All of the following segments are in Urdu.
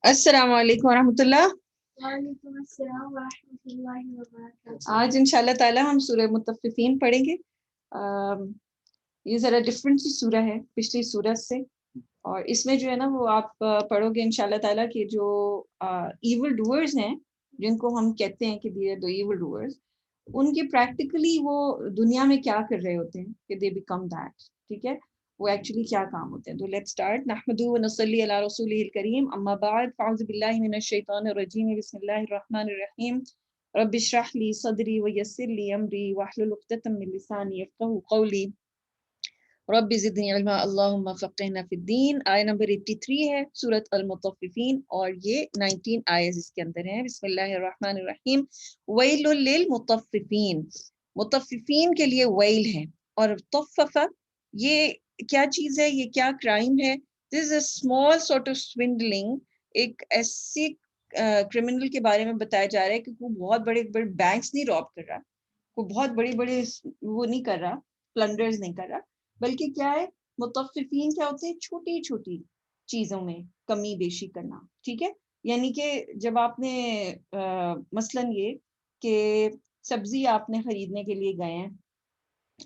السلام علیکم ورحمۃ اللہ. وعلیکم السلام ورحمۃ اللہ وبرکاتہ. آج انشاءاللہ تعالی ہم سورہ مطففین پڑھیں گے. یہ ذرا ڈفرینٹ سی سورہ ہے پچھلی سورت سے، اور اس میں جو ہے نا وہ آپ پڑھو گے انشاءاللہ تعالی کہ جو ایول ڈوئرز ہیں، جن کو ہم کہتے ہیں کہ دی ایول ڈوئرز، ان کی پریکٹیکلی وہ دنیا میں کیا کر رہے ہوتے ہیں کہ دے بیکم دیٹ. ٹھیک ہے، وہ ایکچولی کیا کام ہوتے ہیں. تو لیٹس اسٹارٹ. نحمدہ و نصلی علی رسولہ الکریم، اما بعد فاعوذ باللہ من الشیطان الرجیم، بسم اللہ الرحمن الرحیم. رب اشرح لی صدری ویسر لی امری واحلل عقدۃ من لسانی یفقہوا قولی رب زدنی علما اللہم فقہنا فی الدین. آیہ نمبر 83 ہے سورۃ المطففین، اور یہ 19 آیز اس کے اندر ہیں. بسم اللہ الرحمن الرحیم. ویل للمطففین، مطففین کے لیے ویل ہے. اور طففہ یہ کیا چیز ہے، یہ کیا کرائم ہے؟ This is a small sort of سوینڈلنگ. ایک ایسی کرمنل کے بارے میں بتایا جا رہا ہے کہ وہ بہت بڑے بڑے بینکس نہیں راب کر رہا، کوئی بہت بڑے بڑے وہ نہیں کر رہا، پلنڈرز نہیں کر رہا، بلکہ کیا ہے، مطففین کیا ہوتے ہیں، چھوٹی چھوٹی چیزوں میں کمی بیشی کرنا. ٹھیک ہے، یعنی کہ جب آپ نے مثلاً یہ کہ سبزی آپ نے خریدنے کے لیے گئے ہیں،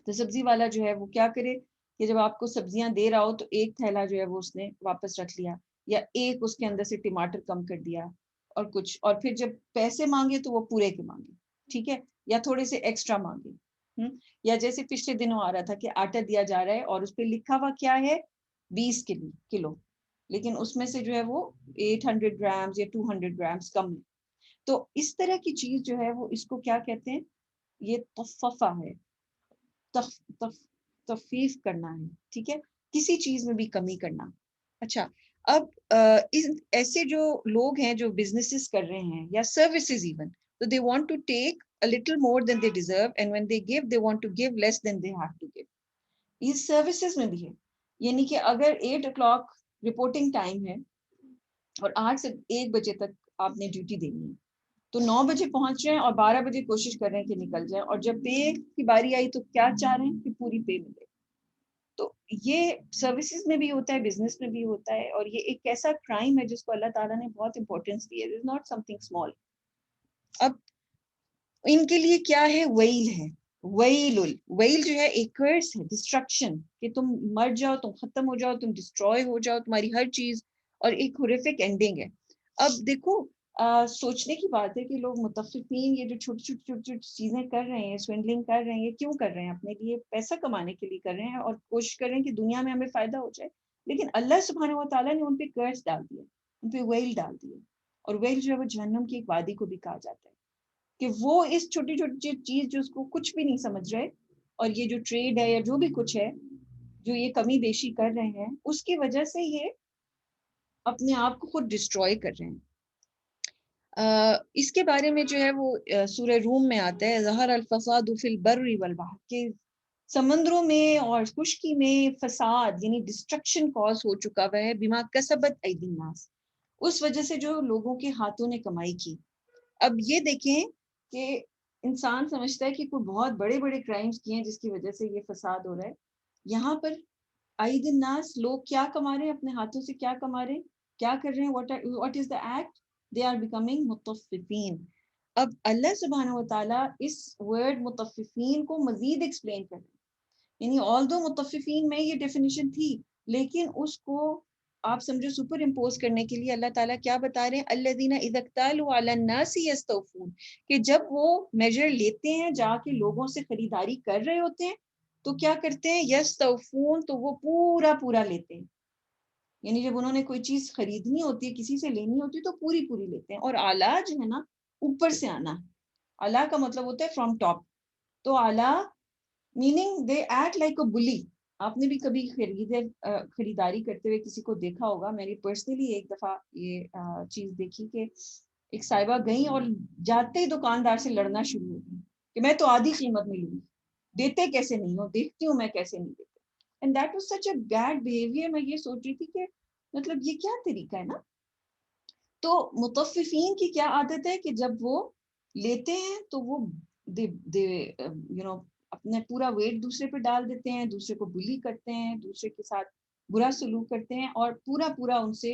تو سبزی والا جو ہے وہ کیا کرے کہ جب آپ کو سبزیاں دے رہا ہو تو ایک تھیلا جو ہے وہ اس نے واپس رکھ لیا، یا ایک اس کے اندر سے ٹماٹر کم کر دیا اور کچھ، اور پھر جب پیسے مانگے تو وہ پورے کے مانگے. ٹھیک ہے، یا تھوڑے سے ایکسٹرا مانگے. یا جیسے پچھلے دنوں آ رہا تھا کہ آٹا دیا جا رہا ہے اور اس پہ لکھا ہوا کیا ہے، 20 کلو، لیکن اس میں سے جو ہے وہ 800 گرامز یا 200 گرامز کم ہے. تو اس طرح کی چیز جو ہے وہ اس کو کیا کہتے ہیں، یہ طففہ ہے، تخفیف کرنا ہے. ٹھیک ہے، کسی چیز میں بھی کمی کرنا. اچھا، اب ایسے جو لوگ ہیں جو بزنسز کر رہے ہیں یا سروسز ایون، تو they want to take a little more than they deserve, and when they give they want to give less than they have to give. یہ سروسز میں بھی ہے. یعنی کہ اگر 8 o'clock رپورٹنگ ٹائم ہے اور 8 سے 1 بجے تک آپ نے ڈیوٹی دینی ہے، تو 9 بجے پہنچ رہے ہیں اور 12 بجے کوشش کر رہے ہیں کہ نکل جائیں، اور جب پے کی باری آئی تو کیا چاہ رہے ہیں کہ پوری پے ملے. تو یہ سروسز میں بھی ہوتا ہے، بزنس میں بھی ہوتا ہے، اور یہ ایک ایسا کرائم ہے جس کو اللہ تعالیٰ نے بہت امپورٹینس دی ہے. It is not some thing small. اب ان کے لیے کیا ہے، ویل ہے. ویل جو ہے ایک کرس ہے، ڈسٹرکشن، کہ تم مر جاؤ، تم ختم ہو جاؤ، تم ڈسٹروائے ہو جاؤ، تمہاری ہر چیز، اور ایک ہورفک اینڈنگ ہے. اب دیکھو، سوچنے کی بات ہے کہ لوگ متفقین یہ جو چھوٹی چھوٹی چھوٹی چھوٹی چیزیں کر رہے ہیں، سوینڈلنگ کر رہے ہیں، یہ کیوں کر رہے ہیں؟ اپنے لیے پیسہ کمانے کے لیے کر رہے ہیں اور کوشش کر رہے ہیں کہ دنیا میں ہمیں فائدہ ہو جائے. لیکن اللہ سبحانہ و تعالیٰ نے ان پہ کرس ڈال دیا، ان پہ ویل ڈال دیا. اور ویل جو ہے وہ جہنم کی ایک وادی کو بھی کہا جاتا ہے، کہ وہ اس چھوٹی چھوٹی چیز جو اس کو کچھ بھی نہیں سمجھ رہے، اور یہ جو ٹریڈ ہے یا جو بھی کچھ ہے جو یہ کمی بیشی کر رہے ہیں، اس کی وجہ سے یہ اپنے آپ کو خود ڈسٹروائے کر رہے ہیں. اس کے بارے میں جو ہے وہ سورہ روم میں آتا ہے، ظہر الفساد فی البر والبحر، کہ سمندروں میں اور خشکی میں فساد یعنی ڈسٹرکشن کاز ہو چکا ہوا ہے، بما کسبت ایدی الناس، اس وجہ سے جو لوگوں کے ہاتھوں نے کمائی کی. اب یہ دیکھیں کہ انسان سمجھتا ہے کہ کوئی بہت بڑے بڑے کرائمز کیے ہیں جس کی وجہ سے یہ فساد ہو رہا ہے. یہاں پر عید الناس، لوگ کیا کما رہے ہیں، اپنے ہاتھوں سے کیا کما رہے ہیں، کیا کر رہے ہیں، what is the act, they are becoming مطففین. اب اللہ سبحانہ و تعالیٰ اس ورڈ مطففین کو مزید ایکسپلین کر رہے ہیں. یعنی although مطففین میں یہ ڈیفینیشن تھی، لیکن اس کو آپ سمجھو سپر امپوز کرنے کے لیے اللہ تعالیٰ کیا بتا رہے ہیں، الذین اذا اکتالوا علی الناس یستوفون، کہ جب وہ میجر لیتے ہیں، جا کے لوگوں سے خریداری کر رہے ہوتے ہیں، تو کیا کرتے ہیں، یستوفون، تو وہ پورا پورا لیتے ہیں. یعنی جب انہوں نے کوئی چیز خریدنی ہوتی ہے، کسی سے لینی ہوتی ہے، تو پوری پوری لیتے ہیں. اور اعلیٰ جو ہے نا، اوپر سے آنا، اعلیٰ کا مطلب ہوتا ہے فرام ٹاپ. تو اعلیٰ meaning they act like a بلی. آپ نے بھی کبھی خریداری کرتے ہوئے کسی کو دیکھا ہوگا. میں نے پرسنلی ایک دفعہ یہ چیز دیکھی کہ ایک صاحبہ گئیں اور جاتے ہی دکاندار سے لڑنا شروع ہو گئی کہ میں تو آدھی قیمت میں لوں گی، دیتے کیسے نہیں ہو، دیکھتی ہوں میں کیسے نہیں دیتے. And that was such a bad behaviour. میں یہ سوچ رہی تھی کہ مطلب یہ کیا طریقہ ہے نا. تو مطففین کی کیا عادت ہے کہ جب وہ لیتے ہیں تو وہ اپنے پورا ویٹ دوسرے پہ ڈال دیتے ہیں، دوسرے کو بلی کرتے ہیں، دوسرے کے ساتھ برا سلوک کرتے ہیں، اور پورا پورا ان سے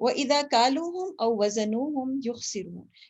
وَإِذَا كَالُوهُمْ أَوْ وَزَنُوهُمْ يُخْسِرُونَ,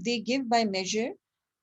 they give by measure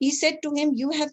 he said to him, you have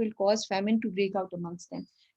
will cause famine to break out amongst them,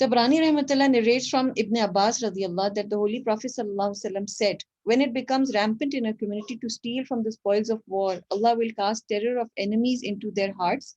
Tabrani rahmatullah narrates from Ibn Abbas radiyallahu that the Holy Prophet sallallahu alaihi wasallam said, when it becomes rampant in a community to steal from the spoils of war, Allah will cast terror of enemies into their hearts।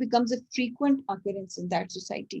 becomes a frequent occurrence in that society।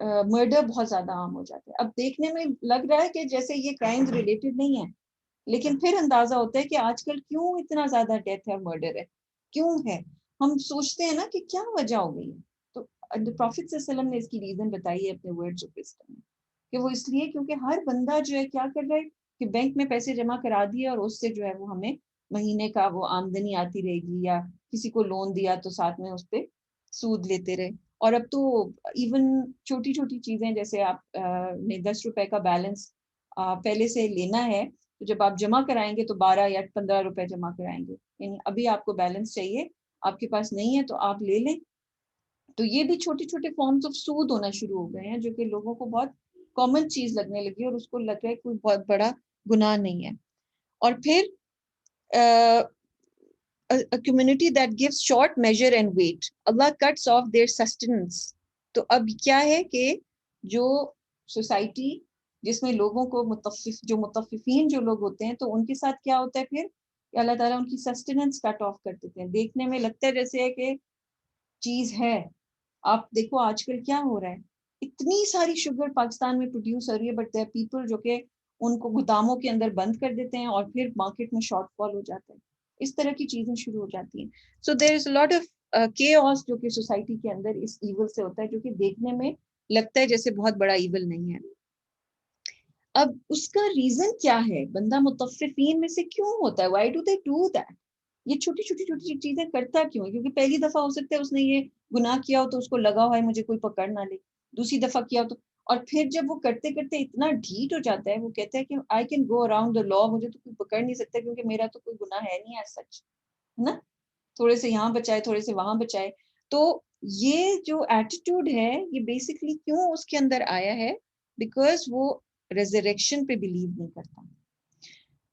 Murder بہت زیادہ عام ہو جاتا ہے. اب دیکھنے میں لگ رہا ہے کہ جیسے یہ کرائمز ریلیٹڈ نہیں ہے, لیکن پھر اندازہ ہوتا ہے کہ آج کل کیوں اتنا زیادہ ڈیتھ ہے اور مرڈر ہے, کیوں ہے. ہم سوچتے ہیں نا کہ کیا وجہ ہو گئی ہے. تو پروفیٹ صلی اللہ علیہ وسلم نے اس کی ریزن بتائی ہے اپنے ورڈز آف وزڈم میں, کہ وہ اس لیے کیونکہ ہر بندہ جو ہے کیا کر رہا ہے کہ بینک میں پیسے جمع کرا دیے اور اس سے جو ہے وہ ہمیں مہینے کا وہ آمدنی آتی رہے گی, یا کسی کو لون دیا تو ساتھ میں اس پہ سود لیتے رہے. اور اب تو ایون چھوٹی چھوٹی چیزیں جیسے آپ نے 10 روپے کا بیلنس پہلے سے لینا ہے, تو جب آپ جمع کرائیں گے تو 12 یا 15 روپے جمع کرائیں گے, یعنی ابھی آپ کو بیلنس چاہیے, آپ کے پاس نہیں ہے تو آپ لے لیں. تو یہ بھی چھوٹے چھوٹے فارمز آف سود ہونا شروع ہو گئے ہیں, جو کہ لوگوں کو بہت کامن چیز لگنے لگی اور اس کو لگ رہا ہے کوئی بہت بڑا گناہ نہیں ہے. اور پھر a community that gives short measure and weight, Allah cuts off their sustenance. تو اب کیا ہے کہ جو سوسائٹی جس میں لوگوں کو متففین جو لوگ ہوتے ہیں, تو ان کے ساتھ کیا ہوتا ہے پھر کہ اللہ تعالیٰ ان کی سسٹیننس کٹ آف کر دیتے ہیں. دیکھنے میں لگتا ہے جیسے ہے کہ چیز ہے. آپ دیکھو آج کل کیا ہو رہا ہے, اتنی ساری شوگر پاکستان میں پروڈیوس ہو رہی ہے, بٹ there are people جو کہ ان کو گوداموں کے اندر بند کر دیتے ہیں اور پھر مارکیٹ میں شارٹ فال ہو جاتا ہے. اس طرح کی چیزیں شروع ہو جاتی ہیں. سو دیر از اے لاٹ آف chaos جو کہ سوسائٹی کے اندر اس ایول سے ہوتا ہے, جو کہ دیکھنے میں لگتا ہے جیسے بہت بڑا ایول نہیں ہے. اب اس کا ریزن کیا ہے, بندہ متففین میں سے کیوں ہوتا ہے, why do they do that. یہ چھوٹی چھوٹی چھوٹی چیزیں کرتا کیوں ہے؟ کیونکہ پہلی دفعہ ہو سکتا ہے اس نے یہ گناہ کیا ہو تو اس کو لگا ہوا ہے مجھے کوئی پکڑ نہ لے, دوسری دفعہ کیا ہو تو, اور پھر جب وہ کرتے کرتے اتنا ڈھیٹ ہو جاتا ہے, وہ کہتا ہے کہ I can go around the لا, مجھے تو کوئی پکڑ نہیں سکتا کیونکہ میرا تو کوئی گناہ ہے نہیں ایز سچ, ہے نا, تھوڑے سے یہاں بچائے تھوڑے سے وہاں بچائے. تو یہ جو ایٹیٹیوڈ ہے یہ بیسکلی کیوں اس کے اندر آیا ہے, بیکاز وہ ریزریکشن پہ بلیو نہیں کرتا.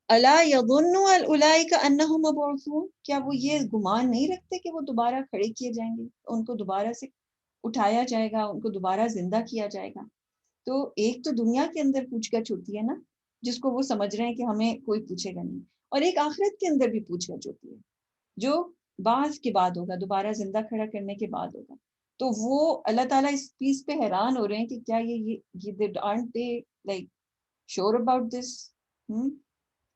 الا یظن اولئک انہم مبعوثون, کیا وہ یہ گمان نہیں رکھتے کہ وہ دوبارہ کھڑے کیے جائیں گے, ان کو دوبارہ سے اٹھایا جائے گا, ان کو دوبارہ زندہ کیا جائے گا. تو ایک تو دنیا کے اندر پوچھ گچھ ہوتی ہے نا, جس کو وہ سمجھ رہے ہیں کہ ہمیں کوئی پوچھے گا نہیں, اور ایک آخرت کے اندر بھی پوچھ گچھ ہوتی ہے جو بعض کے بعد ہوگا, دوبارہ زندہ کھڑا کرنے کے بعد ہوگا. تو وہ اللہ تعالیٰ اس چیز پہ حیران ہو رہے ہیں کہ کیا یہ aren't they like sure about this?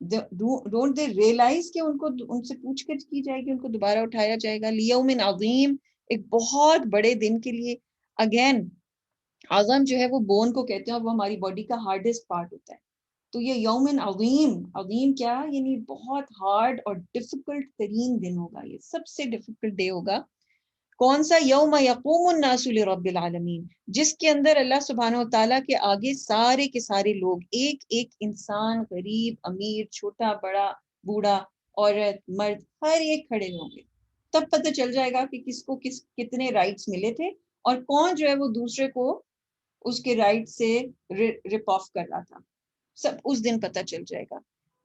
Don't they realise کہ ان کو ان سے پوچھ گچھ کی جائے گی, ان کو دوبارہ اٹھایا جائے گا. لیوم عظیم, ایک بہت بڑے دن کے لیے. اگین عظم جو ہے وہ بون کو کہتے ہیں اور وہ ہماری باڈی کا ہارڈسٹ پارٹ ہوتا ہے. تو یہ یوم عظیم, عظیم کیا یعنی بہت ہارڈ اور ڈیفیکلٹ ترین دن ہوگا, یہ سب سے ڈیفیکلٹ ڈے ہوگا. کون سا؟ یوم یقوم الناس لرب العالمین, جس کے اندر اللہ سبحانہ و تعالیٰ کے آگے سارے کے سارے لوگ, ایک ایک انسان, غریب امیر, چھوٹا بڑا, بوڑھا عورت مرد, ہر ایک کھڑے ہوں گے. تب پتہ چل جائے گا کہ کس کو کتنے رائٹس ملے تھے اور کون جو ہے وہ دوسرے کو اس کے رائٹ سے رپ آف کر رہا تھا. سب اس دن پتہ چل جائے گا.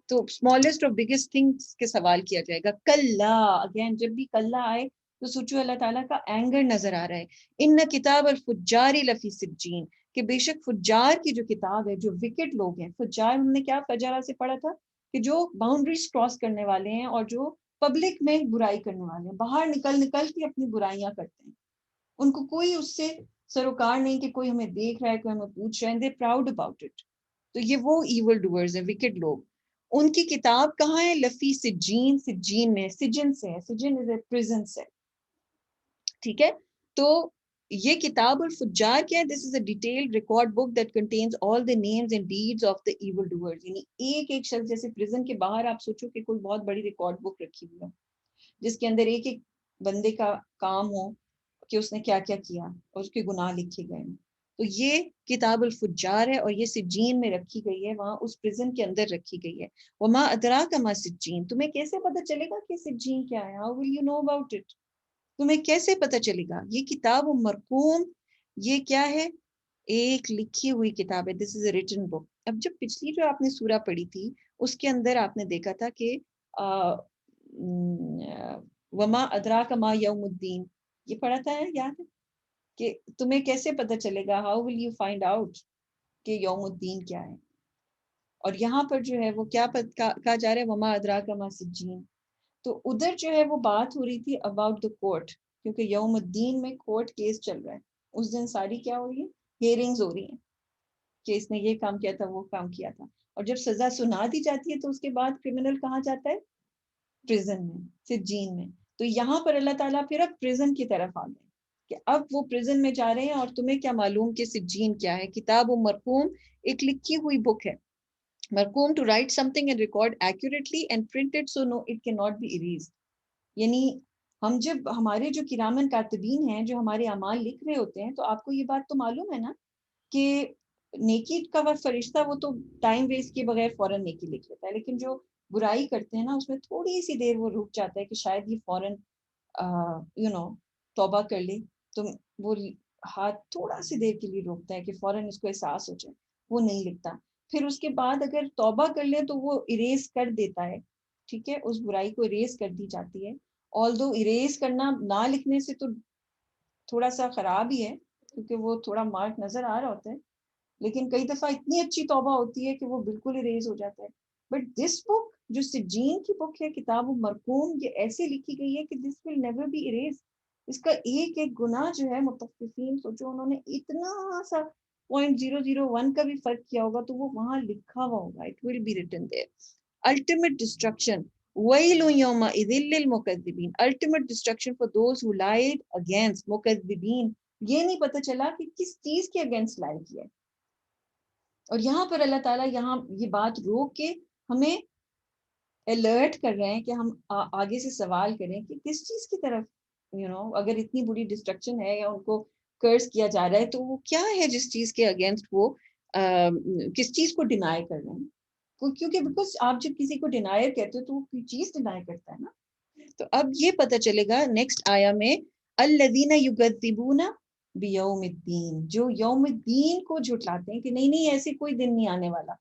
تو اسمالسٹ اور بگیسٹ تھنگس کے سوال کیا جائے گا. کلا, اگین جب بھی کلا آئے تو سوچو اللہ تعالیٰ کا اینگر نظر آ رہا ہے. ان کتاب الفجار لفی سجین, کہ بے شک فجار کی جو کتاب ہے, جو وکٹ لوگ ہیں. فجار ہم نے کیا فجارہ سے پڑھا تھا کہ جو باؤنڈریز کراس کرنے والے ہیں اور جو پبلک میں برائی کرنے والے ہیں, باہر نکل نکل کے اپنی برائیاں کرتے ہیں. ان کو کوئی اس سے سروکار نہیں کہ کوئی ہمیں دیکھ رہا ہے, کوئی ہمیں پوچھ رہا ہے. دے پراؤڈ اباؤٹ اٹ. تو یہ وہ ایول ڈوئرز ہیں, وکٹ لوگ. ان کی کتاب کہاں ہے؟ لفی سجین, سجین میں, سجن سے ہے, سجن از اے پریزن سے, ٹھیک ہے. تو یہ کتاب الفجار کیا ہے؟ This is a detailed record book that contains all the names and deeds of the evil doers. یعنی ایک ایک شخص, جیسے پریزن کے باہر آپ سوچو کہ کوئی بہت بڑی ریکارڈ بک رکھی ہوئی ہے جس کے اندر ایک ایک بندے کا کام ہو کہ اس نے کیا کیا کیا اور اس کے گناہ لکھے گئے ہیں. تو یہ کتاب الفجار ہے اور یہ سجین میں رکھی گئی ہے, وہاں اس پریزن کے اندر رکھی گئی ہے. وما ادراک ما سجین, تمہیں کیسے پتہ چلے گا کہ سجین کیا ہے؟ How will you know about it? تمہیں کیسے پتہ چلے گا؟ یہ کتاب مرقوم, یہ کیا ہے؟ ایک لکھی ہوئی کتاب ہے. This is a written book. اب جب پچھلی جو آپ نے سورہ پڑھی تھی اس کے اندر آپ نے دیکھا تھا کہ وما ادراک ما یوم الدین, یہ پڑھا تھا, یاد ہے کہ تمہیں کیسے پتہ چلے گا, how will you find out کہ یوم الدین کیا ہے. اور یہاں پر جو ہے وہ کیا کہا جا رہا ہے؟ وما ادراک ما سجین. تو ادھر جو ہے وہ بات ہو رہی تھی اباؤٹ دا کورٹ, کیونکہ یوم الدین میں کورٹ کیس چل رہا ہے. اس دن ساری کیا ہو رہی ہے؟ ہیئرنگز ہو رہی ہیں کہ اس نے یہ کام کیا تھا وہ کام کیا تھا, اور جب سزا سنا دی جاتی ہے تو اس کے بعد کرمنل کہاں جاتا ہے؟ پریزن میں, سجین میں. تو یہاں پر اللہ تعالیٰ پھر اب پریزن کی طرف آ گئے کہ اب وہ پریزن میں جا رہے ہیں, اور تمہیں کیا معلوم کہ سجین کیا ہے؟ کتاب و مرقوم, ایک لکھی ہوئی بک ہے. مرقوم to write something and record accurately and printed so no it can not be erased. یعنی ہم جب ہمارے جو کرامن کاتبین ہیں جو ہمارے اعمال لکھ رہے ہوتے ہیں, تو آپ کو یہ بات تو معلوم ہے نا کہ نیکی کا وہ فرشتہ وہ تو ٹائم ویسٹ کیے بغیر فوراً نیکی لکھ لیتا ہے, لیکن جو برائی کرتے ہیں نا اس میں تھوڑی سی دیر وہ رک جاتا ہے کہ شاید یہ فوراً توبہ کر لے, تو وہ ہاتھ تھوڑا سی دیر کے لیے روکتا ہے کہ فوراً اس کو احساس ہو جائے, وہ نہیں لکھتا. پھر اس کے بعد اگر توبہ کر لے تو وہ اریز کر دیتا ہے, ٹھیک ہے, اس برائی کو اریز کر دی جاتی ہے. آلدو اریز کرنا نہ لکھنے سے تو تھوڑا سا خراب ہی ہے, کیونکہ وہ تھوڑا مارک نظر آ رہا ہوتا ہے, لیکن کئی دفعہ اتنی اچھی توبہ ہوتی ہے کہ وہ بالکل اریز ہو جاتا ہے. بٹ دس بک جو سجین کی بک ہے, کتاب مرقوم, یہ ایسے لکھی گئی ہے کہ دس ول نیور بی اریز. اس کا ایک ایک گناہ جو ہے, متفقین سوچو انہوں نے اتنا سا 0.001 کا بھی فرق کیا ہوگا تو وہ وہاں لکھا ہوا ہوگا. It will be written there. Ultimate destruction وَيْلٌ يَوْمَئِذٍ لِّلْمُكَذِّبِينَ. Ultimate destruction for those who lied against مکذبین. یہ نہیں پتہ چلا کہ کس چیز کے اگینسٹ لائے کیا ہے. اور یہاں پر اللہ تعالیٰ یہاں یہ بات روک کے ہمیں الرٹ کر رہے ہیں کہ ہم آگے سے سوال کریں کہ کس چیز کی طرف اگر اتنی بری ڈسٹرکشن ہے یا ان کو کرس کیا جا رہا ہے تو وہ کیا ہے جس چیز کے اگینسٹ وہ کس چیز کو ڈینائی کر رہے ہیں. کیونکہ بیکاز آپ جب کسی کو ڈینائر کہتے ہو تو وہ کوئی چیز ڈینائی کرتا ہے نا. تو اب یہ پتہ چلے گا نیکسٹ آیا میں, الذین یکذبون بیوم الدین, جو یوم الدین کو جھٹلاتے ہیں کہ نہیں نہیں ایسے کوئی دن نہیں آنے والا,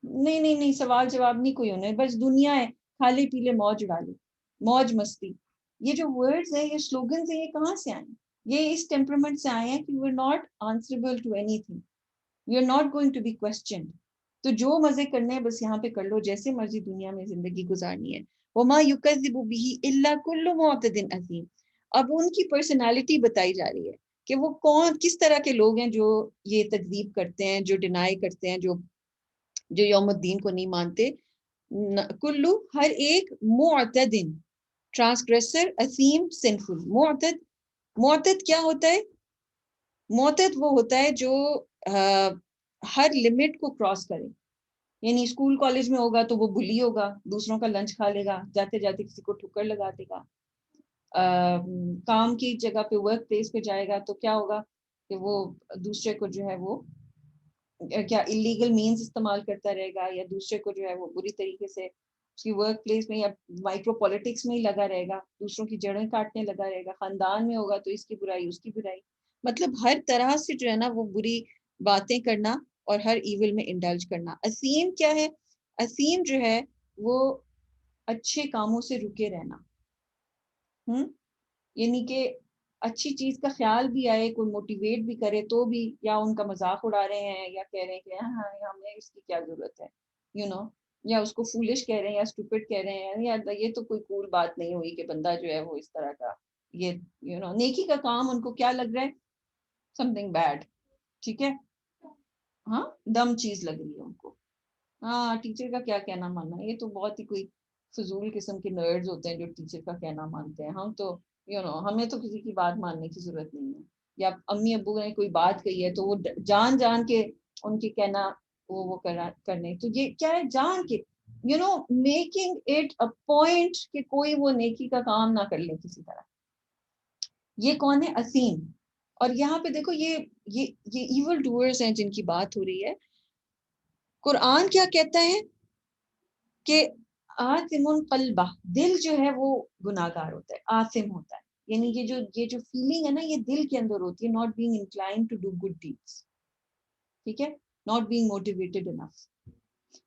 نہیں نہیں نہیں سوال جواب نہیں کوئی ہونا ہے, بس دنیا ہے, کھالے پیلے موج اڑا لے, موج مستی. یہ جو ورڈز ہیں, یہ سلوگنز ہیں, یہ کہاں سے آئے ہیں؟ یہ اس ٹیمپرمنٹ سے آئے ہیں کہ we are not answerable to anything, we are not going to be questioned. تو جو مزے کرنے ہیں بس یہاں پہ کر لو, جیسے مرضی دنیا میں زندگی گزارنی ہے. وما یکذب به الا کل معتد اثیم. اب ان کی پرسنالٹی بتائی جا رہی ہے کہ وہ کون کس طرح کے لوگ ہیں جو یہ تکذیب کرتے ہیں, جو ڈینائی کرتے ہیں, جو یوم الدین کو نہیں مانتے. کلو ہر ایک, معتدن ٹرانسگریسر, اثیم سنفل. معتد کیا ہوتا ہے؟ معتد وہ ہوتا ہے جو ہر لمٹ کو کراس کرے. یعنی اسکول کالج میں ہوگا تو وہ بلی ہوگا, دوسروں کا لنچ کھا لے گا, جاتے جاتے کسی کو ٹھکر لگا دے گا. کام کی جگہ پہ ورک پلیس پہ جائے گا تو کیا ہوگا کہ وہ دوسرے کو جو ہے وہ کیا اللیگل مینز استعمال کرتا رہے گا, یا دوسرے کو جو ہے وہ بری طریقے سے اس کی ورک پلیس میں یا مائکرو پالیٹکس میں ہی لگا رہے گا, دوسروں کی جڑیں کاٹنے لگا رہے گا. خاندان میں ہوگا تو اس کی برائی اس کی برائی, مطلب ہر طرح سے جو ہے نا وہ بری باتیں کرنا اور ہر ایول میں انڈلج کرنا. اثیم کیا ہے؟ اثیم جو ہے وہ اچھے کاموں سے رکے رہنا. یعنی کہ اچھی چیز کا خیال بھی آئے, کوئی موٹیویٹ بھی کرے تو بھی, یا ان کا مذاق اڑا رہے ہیں, یا کہہ رہے ہیں کہ ہاں ہمیں اس کی کیا ضرورت ہے, یا اس کو فولش کہہ رہے ہیں, یا اسٹوپڈ کہہ رہے ہیں, یا یہ تو کوئی کول بات نہیں ہوئی کہ بندہ جو ہے وہ اس طرح کا, یہ نیکی کا کام ان کو کیا لگ رہا ہے؟ Something bad. ٹھیک ہے, ہاں دم چیز لگ رہی ہے ان کو. ہاں ٹیچر کا کیا کہنا ماننا, یہ تو بہت ہی کوئی فضول قسم کے نرڈز ہوتے ہیں جو ٹیچر کا کہنا مانتے ہیں. ہم تو ہمیں تو کسی کی بات ماننے کی ضرورت نہیں ہے. یا امی ابو نے کوئی بات کہی ہے تو وہ جان جان کے ان کے کہنا وہ کرنے, تو یہ کیا ہے؟ جان کے میکنگ اٹ اے پوائنٹ کہ کوئی وہ نیکی کا کام نہ کر لے کسی طرح. یہ کون ہے؟ اثیم. اور یہاں پہ دیکھو یہ ایول ڈوئرز ہیں جن کی بات ہو رہی ہے. قرآن کیا کہتا ہے کہ آثم قلبہ, دل جو ہے وہ گناہگار ہوتا ہے, آثم ہوتا ہے. یعنی یہ جو فیلنگ ہے نا, یہ دل کے اندر ہوتی ہے, not being inclined to do good deeds. ٹھیک ہے, ناٹ بینگ موٹیویٹڈ انف.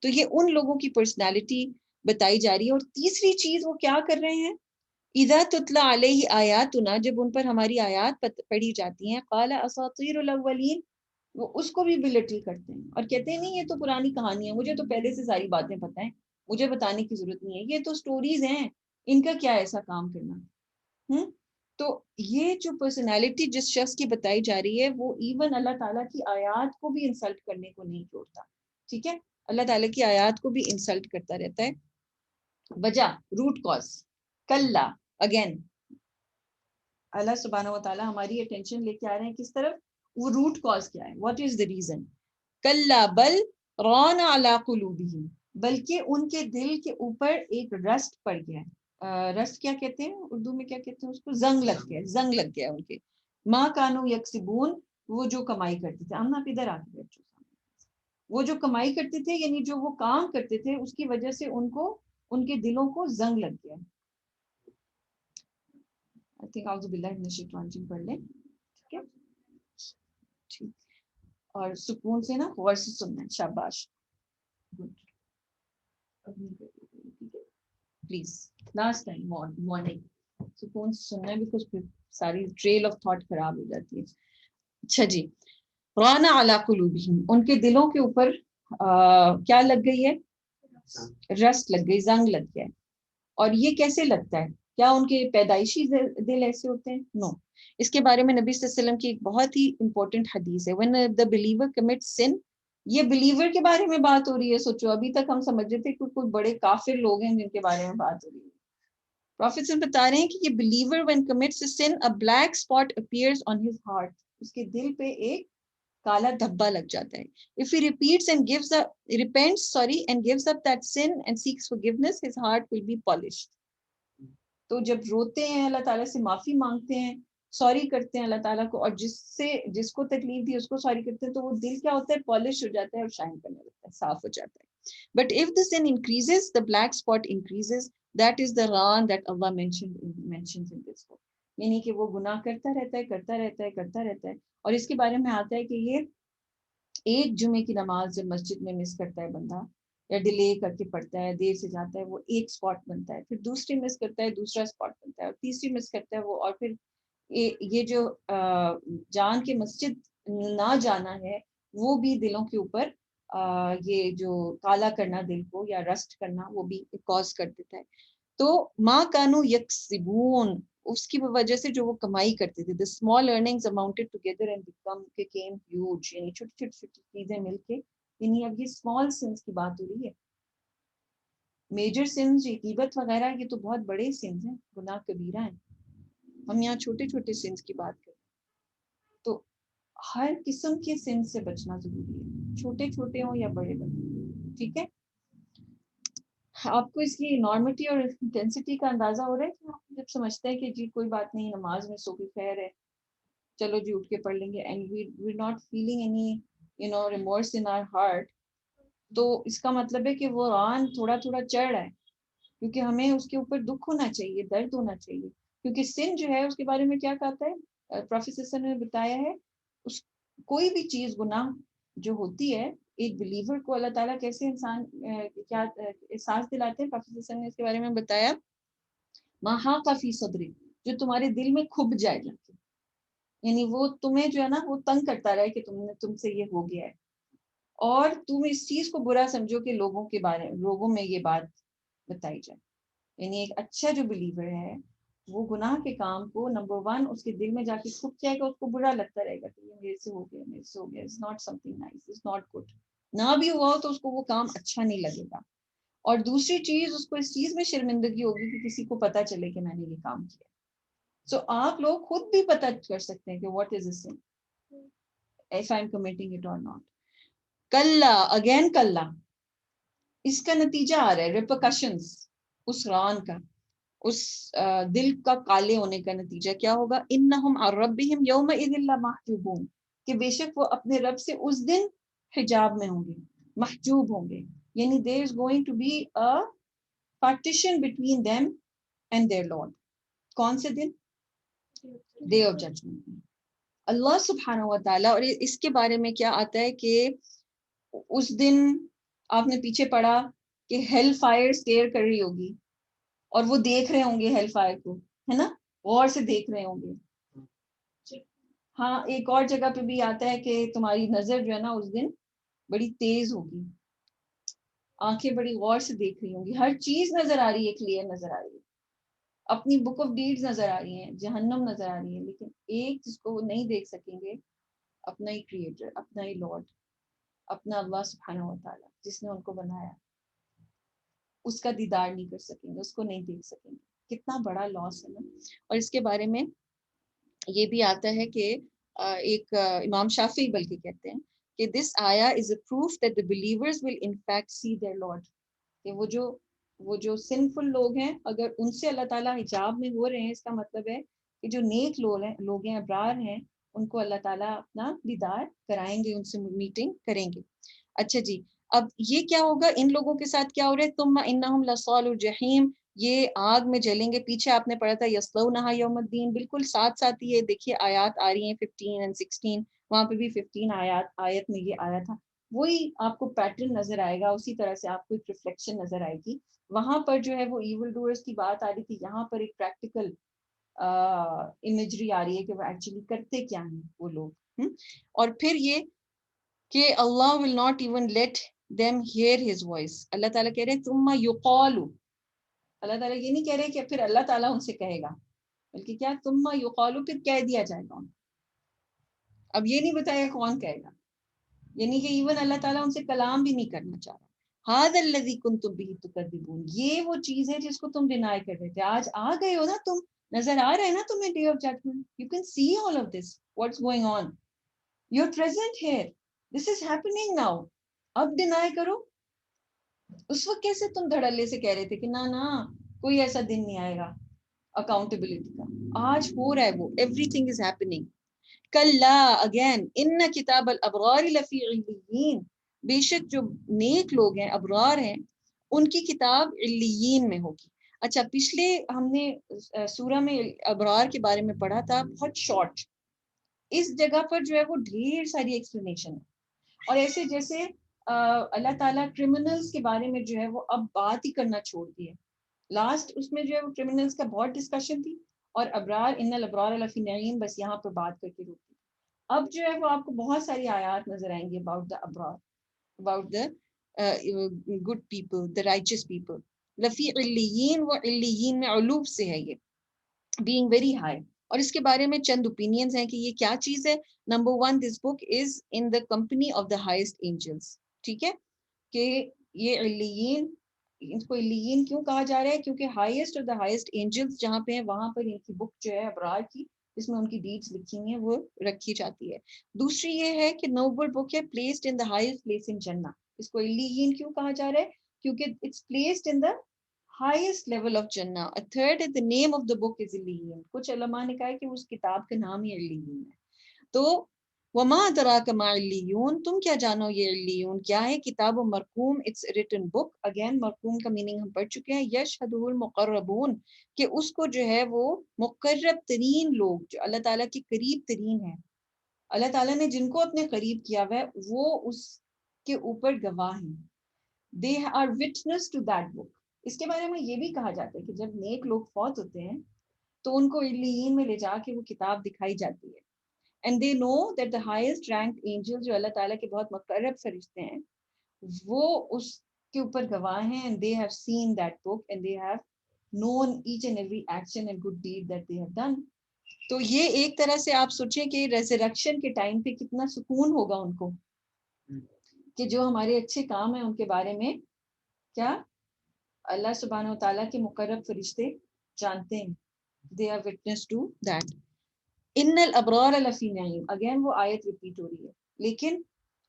تو یہ ان لوگوں کی پرسنالٹی بتائی جا رہی ہے. اور تیسری چیز وہ کیا کر رہے ہیں؟ اذا تتلی علیہ آیاتنا, جب ان پر ہماری آیات پڑھی جاتی ہیں, قال اساطیر الاولین, وہ اس کو بھی بلٹل کرتے ہیں اور کہتے ہیں نہیں یہ تو پرانی کہانی ہے, مجھے تو پہلے سے ساری باتیں پتہ ہیں, مجھے بتانے کی ضرورت نہیں ہے, یہ تو سٹوریز ہیں, ان کا کیا ایسا کام کرنا. تو یہ جو پرسنالٹی جس شخص کی بتائی جا رہی ہے وہ ایون اللہ تعالیٰ کی آیات کو بھی انسلٹ کرنے کو نہیں چھوڑتا. ٹھیک ہے, اللہ تعالیٰ کی آیات کو بھی انسلٹ کرتا رہتا ہے. وجہ, روٹ کاز, کلا, اگین اللہ سبحانہ و تعالیٰ ہماری اٹینشن لے کے آ رہے ہیں کس طرف, وہ روٹ کاز کیا ہے, واٹ از دا ریزن. کلا بل ران علی قلوبہم, بلکہ ان کے دل کے اوپر ایک رسٹ پڑ گیا ہے. رسٹ کیا کہتے ہیں اردو میں, کیا کہتے ہیں اس کو, زنگ لگ گیا, زنگ لگ گیا ان کے. ما کانو یکسبون, وہ جو کمائی کرتے تھے. امنا آپ ادھر آ کے بیٹھو. وہ جو کمائی کرتے تھے یعنی جو وہ کام کرتے تھے اس کی وجہ سے ان کو ان کے دلوں کو زنگ لگ گیا. I think اعوذ باللہ من الشیطان الرجیم پڑھ لیں. ٹھیک ہے, ٹھیک, اور سکون سے نا غور سے سننا ہے. شاباش, پلیز لاسٹ ٹائم وارننگ, سکون سے سننا ہے بیکاز پھر ساری ٹریل آف تھاٹ خراب ہو جاتی ہے. اچھا جی, رانا علی قلوبہم, ان کے دلوں کے اوپر کیا لگ گئی ہے, رسٹ لگ گئی, زنگ لگ گیا ہے. اور یہ کیسے لگتا ہے, کیا ان کے پیدائشی دل ایسے ہوتے ہیں؟ نو. اس کے بارے میں نبی صلی اللہ علیہ وسلم کی ایک بہت ہی امپورٹنٹ حدیث ہے, when the believer commits sin. یہ بلیور کے بارے میں بات ہو رہی ہے. سوچو, ابھی تک ہم سمجھ رہے تھے کہ کوئی بڑے کافر لوگ ہیں جن کے بارے میں بات ہو رہی ہے. پروفیٹ صلی بتا رہے ہیں کہ یہ believer when commits a sin, a black spot appears on his heart. اس کے دل پہ ایک کالا دھبا لگ جاتا ہے. If he repents and gives up that sin and seeks forgiveness, his heart will be polished. تو جب روتے ہیں اللہ تعالیٰ سے معافی مانگتے ہیں, سوری کرتے ہیں اللہ تعالیٰ کو, اور جس کو تکلیف دی اس کو سوری کرتے ہیں, تو وہ دل کیا ہوتا ہے, پالش ہو جاتا ہے اور شائن کرنے لگتا ہے, صاف ہو جاتا ہے. But if the sin increases, the black spot increases. That is the ran that Allah mentions in this book. یعنی کہ وہ گناہ کرتا رہتا ہے, اور اس کے بارے میں آتا ہے کہ یہ ایک جمعے کی نماز جب مسجد میں مس کرتا ہے بندہ, یا ڈیلے کر کے پڑھتا ہے, دیر سے جاتا ہے, وہ ایک سپاٹ بنتا ہے. پھر دوسری مس کرتا ہے, دوسرا سپاٹ بنتا ہے, اور تیسری مس کرتا ہے وہ, اور پھر یہ جو جان کے مسجد نہ جانا ہے وہ بھی دلوں کے اوپر یہ جو کالا کرنا دل کو یا رسٹ کرنا وہ بھی کاز کر دیتا ہے. تو ما کانو یکسبون, اس کی وجہ سے جو وہ کمائی کرتے تھے, the small earnings amounted together and became huge. یعنی چھوٹی چھوٹی چیزیں مل کے, یعنی اب یہ small sins کی بات ہو رہی ہے. میجر سنز یہ غیبت وغیرہ یہ تو بہت بڑے سنز ہیں, گناہ کبیرہ ہیں. ہم یہاں چھوٹے چھوٹے سنز کی بات کریں. تو ہر قسم کے سنز سے بچنا ضروری ہے, چھوٹے چھوٹے ہوں یا بڑے بڑے. ٹھیک ہے, آپ کو اس کی نارمٹی اور انٹینسٹی کا اندازہ ہو رہا ہے کہ آپ جب سمجھتے ہیں کہ جی کوئی بات نہیں, نماز میں سو بھی خیر ہے, چلو جی اٹھ کے پڑھ لیں گے, and we not feeling any remorse in our heart, تو اس کا مطلب ہے کہ وہ ران تھوڑا تھوڑا چڑھ رہا ہے, کیونکہ ہمیں اس کے اوپر دکھ ہونا چاہیے, درد ہونا چاہیے. کیونکہ سن جو ہے اس کے بارے میں کیا کہتا ہے, پروفیسر نے بتایا ہے, کوئی بھی چیز گناہ جو ہوتی ہے, ایک بلیور کو اللہ تعالیٰ کیسے انسان کیا احساس دلاتے ہیں, پروفیسر نے اس کے بارے میں بتایا, ماہا کا فی صدری, جو تمہارے دل میں کھب جائے گا, یعنی وہ تمہیں جو ہے نا وہ تنگ کرتا رہے کہ تم سے یہ ہو گیا ہے, اور تم اس چیز کو برا سمجھو کہ لوگوں میں یہ بات بتائی جائے. یعنی ایک اچھا جو بلیور ہے وہ گناہ کے کام کو نمبر 1 اس کے دل میں جا کے چھپ جائے گا, اس کو برا لگتا رہے گا کہ یہ میرے سے ہو گیا, it's not something nice, it's not good. نہ بھی ہوا تو اس کو وہ کام اچھا نہیں لگے گا. اور دوسری چیز, اس کو اس چیز میں شرمندگی ہوگی کہ کسی کو پتا چلے کہ میں نے یہ کام کیا. سو آپ لوگ خود بھی پتا کر سکتے ہیں کہ what is this sin, if I'm committing it or not. کلا, اگین کلا, اس کا نتیجہ آ رہا ہے, ریپرکشنز, اس ران کا, اس دل کا کالے ہونے کا نتیجہ کیا ہوگا, انہم عن ربہم یومئذ لمحجوبون, کہ بے شک وہ اپنے رب سے اس دن حجاب میں ہوں گے, محجوب ہوں گے. یعنی there is going to be a partition between them and their Lord. کون سے دن, ڈے آف ججمنٹ میں. اللہ سبحانہ و تعالیٰ, اور اس کے بارے میں کیا آتا ہے کہ اس دن آپ نے پیچھے پڑھا کہ ہیل فائر سٹیئر کر رہی ہوگی, اور وہ دیکھ رہے ہوں گے ہیل فائر کو, ہے نا, غور سے دیکھ رہے ہوں گے. ہاں, ایک اور جگہ پہ بھی آتا ہے کہ تمہاری نظر جو ہے نا اس دن بڑی تیز ہوگی, آنکھیں بڑی غور سے دیکھ رہی ہوں گی, ہر چیز نظر آ رہی ہے, کلیئر نظر آ رہی ہے. اپنی بک آف ڈیڈز نظر آ رہی ہیں, جہنم نظر آ رہی ہے, لیکن ایک جس کو وہ نہیں دیکھ سکیں گے, اپنا ہی کریٹر, اپنا ہی لارڈ, اپنا اللہ سبحانہ و تعالیٰ جس نے ان کو بنایا, اس کا دیدار نہیں کر سکیں گے, اس کو نہیں دیکھ سکیں گے. کتنا بڑا لاس ہے نا. اور اس کے بارے میں یہ بھی آتا ہے کہ ایک امام شافعی بلکہ کہتے ہیں کہ دس آیا is a proof that the believers will in fact see their Lord. کہ وہ جو سنفل لوگ ہیں, اگر ان سے اللہ تعالیٰ حجاب میں ہو رہے ہیں, اس کا مطلب ہے کہ جو نیک لوگ ہیں, ابرار ہیں, ان کو اللہ تعالیٰ اپنا دیدار کرائیں گے, ان سے میٹنگ کریں گے. اچھا جی, اب یہ کیا ہوگا ان لوگوں کے ساتھ, کیا ہو رہا ہے, ثم انہم لصالوا الجحیم, یہ آگ میں جلیں گے. پیچھے آپ نے پڑھا تھا یصلونہا یوم الدین, بالکل ساتھ ساتھ یہ دیکھیے آیات آ رہی ہیں 15 اور 16, وہاں پہ بھی 15 آیت میں یہ آیا تھا. وہی آپ کو پیٹرن نظر آئے گا, اسی طرح سے آپ کو ایک ریفلیکشن نظر آئے گی. وہاں پر جو ہے وہ ایول ڈوئرز کی بات آ رہی تھی, یہاں پر ایک پریکٹیکل امیجری آ رہی ہے کہ وہ ایکچولی کرتے کیا ہیں وہ لوگ. اور پھر یہ کہ اللہ will not even let them hear his voice. اللہ تعالیٰ کہہ رہے ہیں ثم یقال, اللہ تعالیٰ یہ نہیں کہہ رہے کہ پھر اللہ تعالیٰ ان سے کہے گا, بلکہ کیا, ثم یقال, پھر کہہ دیا جائے گا. اب یہ نہیں بتایا کون کہے گا, یعنی کہ ایون اللہ تعالیٰ ان سے کلام بھی نہیں کرنا چاہ رہا. هذا الذي كنتم به تكذبون, یہ وہ چیز ہے جس کو تم ڈینائی کر رہے تھے. آج آ گئے ہو نا تم, نظر آ رہے ہیں نا تمہیں day of judgement, you can see all of this, what's going on, you are present here, this is happening now. اب ڈینائی کرو. اس وقت کیسے تم دھڑلے سے کہہ رہے تھے کہ نہ کوئی ایسا دن نہیں آئے گا اکاؤنٹیبلٹی کا. آج ہو رہا ہے وہ, ایوری تھنگ از ہیپننگ. کلا, اگین, ان کتاب الابرار لفی علیین, بے شک جو نیک لوگ ہیں, ابرار ہیں, ان کی کتاب علیین میں ہوگی. اچھا, پچھلے ہم نے سورہ میں ابرار کے بارے میں پڑھا تھا, بہت شارٹ. اس جگہ پر جو ہے وہ ڈھیر ساری ایکسپلینیشن ہے, اور ایسے جیسے اللہ تعالیٰ کرمنلز کے بارے میں جو ہے وہ اب بات ہی کرنا چھوڑ دی ہے. لاسٹ اس میں جو ہے وہ کرمنلز کا بہت ڈسکشن تھی, اور ابرار, ان الابرار لفی نعیم, بس یہاں پر بات کر کے روکی. اب جو ہے وہ آپ کو بہت ساری آیات نظر آئیں گی اباؤٹ دا ابرار, about the good people, the righteous people. لفی علیین, وہ علیین میں علو سے ہے, یہ being very high. اور اس کے بارے میں چند اوپینینز ہیں کہ یہ کیا چیز ہے. Number 1, this book is in the company of the highest angels. ٹھیک ہے, کہ یہ علیین, ان کو علیین کیوں کہا جا رہا ہے, کیونکہ ہائیسٹ اور دا ہائیسٹ اینجلس جہاں پہ ہیں وہاں پر ان کی بک جو ہے ابرار کی, جس میں ان کی ڈیڈز لکھی ہوئی ہیں, وہ رکھی جاتی ہے. دوسری یہ ہے کہ نوبل بک ہے, placed in the highest place in جنہ. اس کو علیین کیوں کہا جا رہا ہے, کیونکہ it's placed in the highest level of Jannah. A third is the name of the book is Illiyin. کچھ علماء نے کہا ہے کہ اس کتاب کا نام ہی علیون ہے. تو وما ادراک ما علیون, تم کیا جانو یہ علیون کیا ہے. کتاب و مرقوم, it's a written book. Again مرقوم کا میننگ ہم پڑھ چکے ہیں. یشہدہ المقربون, کہ اس کو جو ہے وہ مقرب ترین لوگ, جو اللہ تعالیٰ کے قریب ترین ہیں, اللہ تعالیٰ نے جن کو اپنے قریب کیا ہوا ہے, وہ اس کے اوپر گواہ ہیں. They are witness to that book. اس کے بارے میں یہ بھی کہا جاتا ہے کہ جب نیک لوگ فوت ہوتے ہیں تو ان کو علیین میں لے جا کے وہ کتاب دکھائی جاتی ہے. And they know that the highest ranked angel, جو اللہ تعالیٰ کے بہت مقرب فرشتے ہیں, وہ اس کے اوپر گواہ ہیں. And they have seen that book and they have known each and every action and good deed that they have done. تو یہ ایک طرح سے آپ سوچیں کہ ریزریکشن کے ٹائم پہ کتنا سکون ہوگا ان کو, کہ جو ہمارے اچھے کام ہیں ان کے بارے میں کیا اللہ سبحانہ و تعالیٰ کے مقرب فرشتے جانتے ہیں. They are witness to that. ان الابرار لفی نعیم, اگین وہ آیت ریپیٹ ہو رہی ہے, لیکن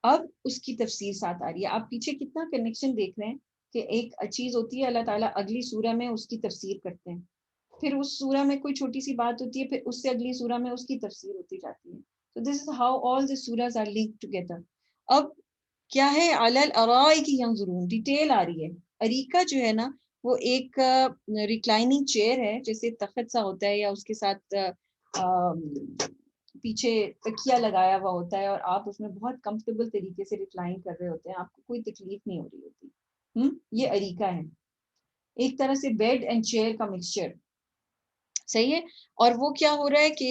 اب اس کی تفسیر ساتھ آ رہی ہے. آپ پیچھے کتنا کنیکشن دیکھ رہے ہیں کہ ایک چیز ہوتی ہے, اللہ تعالیٰ اگلی سورہ میں اس کی تفسیر کرتے ہیں, پھر اس سورہ میں کوئی چھوٹی سی بات ہوتی ہے, پھر اس سے اگلی سورہ میں اس کی تفسیر ہوتی جاتی ہے. So this is how all the surahs are linked together. اب کیا ہے, علی الارائک ینظرون, ڈیٹیل آ رہی ہے. اریکہ جو ہے نا وہ ایک ریکلائننگ چیئر ہے, جیسے تخت سا ہوتا ہے, یا اس کے ساتھ پیچھے تکیہ لگایا ہوا ہوتا ہے, اور آپ اس میں بہت کمفرٹیبل طریقے سے ریکلائن کر رہے ہوتے ہیں, آپ کو کوئی تکلیف نہیں ہو رہی ہوتی. یہ اریکہ ہے, ایک طرح سے بیڈ اینڈ چیئر کا مکسچر. صحیح ہے. اور وہ کیا ہو رہا ہے کہ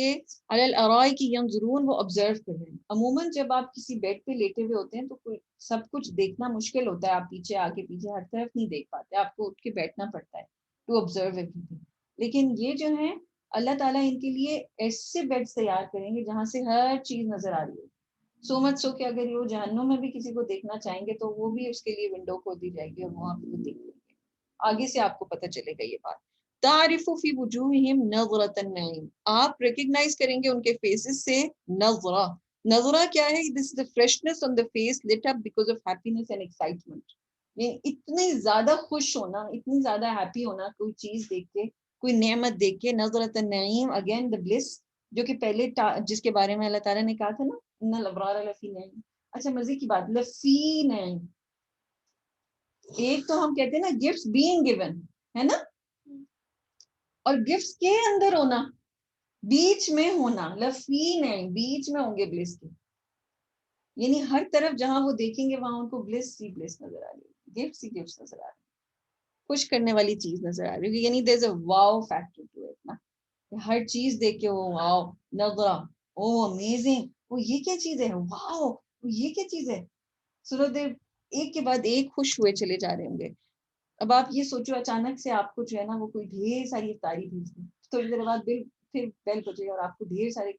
علی الارائک ینظرون, وہ آبزرو کر رہے ہیں. عموماً جب آپ کسی بیڈ پہ لیٹے ہوئے ہوتے ہیں تو سب کچھ دیکھنا مشکل ہوتا ہے, آپ پیچھے آگے پیچھے ہر طرف نہیں دیکھ پاتے, آپ کو اٹھ کے بیٹھنا پڑتا ہے ٹو آبزرو ایوریتھنگ. لیکن یہ جو ہیں اللہ تعالیٰ ان کے لیے ایسے بیڈ تیار کریں گے جہاں سے ہر چیز نظر آ رہی ہے. سو مچ سو کہ اگر وہ جہنم میں بھی کسی کو دیکھنا چاہیں گے تو وہ بھی اس کے لیے ونڈو کھول دی جائے گی اور وہاں پہ وہ دیکھ لیں گے. آگے سے آپ کو پتہ چلے گا یہ بات. تعرف فی وجوہہم نظرۃ النعیم, آپ ریکگنائز کریں گے ان کے فیسز سے نظرہ. نظرہ کیا ہے؟ This is the freshness on the face lit up because of happiness and excitement. اتنی زیادہ خوش ہونا, اتنی زیادہ ہیپی ہونا کوئی چیز دیکھ کے, کوئی نعمت دیکھ کے. نظرۃ النعیم, اگین the bliss, جو کہ پہلے جس کے بارے میں اللہ تعالیٰ نے کہا تھا نا ان الابرار لفی نعیم. اچھا مزے کی بات, لفی نعیم, ایک تو ہم کہتے ہیں نا گفٹس بینگ گیون ہے نا, اور گفٹس کے اندر ہونا, بیچ میں ہونا, لفی نعیم, بیچ میں ہوں گے بلس کے. یعنی ہر طرف جہاں وہ دیکھیں گے وہاں ان کو بلس ہی بلس نظر آ رہی ہے, گفٹس ہی گفٹس نظر آ رہی ہے, خوش کرنے والی چیز نظر آ رہی ہے. یعنی دیر از اے واو فیکٹر ٹو اٹ نا, ہر چیز دیکھ کے وہ واو, نظرہ, او امیزنگ, وہ یہ کیا چیز ہے, واو وہ یہ کیا چیز ہے. صورت ایک کے بعد ایک خوش ہوئے چلے جا رہے ہوں گے. اب آپ یہ سوچو اچانک سے آپ کو جو ہے نا وہ کوئی ڈھیر ساری افطاری بھیج دیں, تھوڑی دیر بعد پھر بیل بجے اور آپ کو ڈھیر سارے